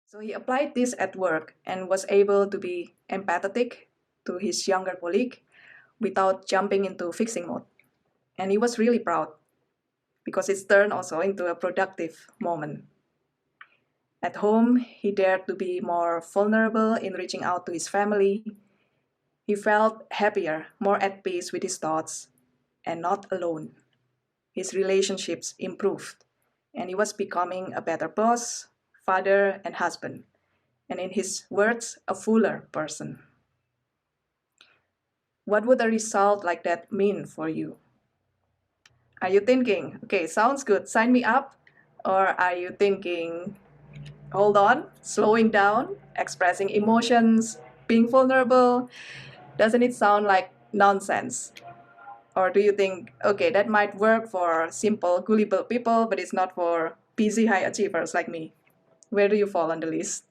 So he applied this at work and was able to be empathetic to his younger colleague without jumping into fixing mode. And he was really proud because it's turned also into a productive moment. At home, he dared to be more vulnerable in reaching out to his family. He felt happier, more at peace with his thoughts, and not alone. His relationships improved, and he was becoming a better boss, father, and husband, and in his words, a fuller person. What would a result like that mean for you? Are you thinking, okay, sounds good, sign me up? Or are you thinking, hold on, slowing down, expressing emotions, being vulnerable? Doesn't it sound like nonsense? Or do you think, okay, that might work for simple, gullible people, but it's not for busy high achievers like me? Where do you fall on the list?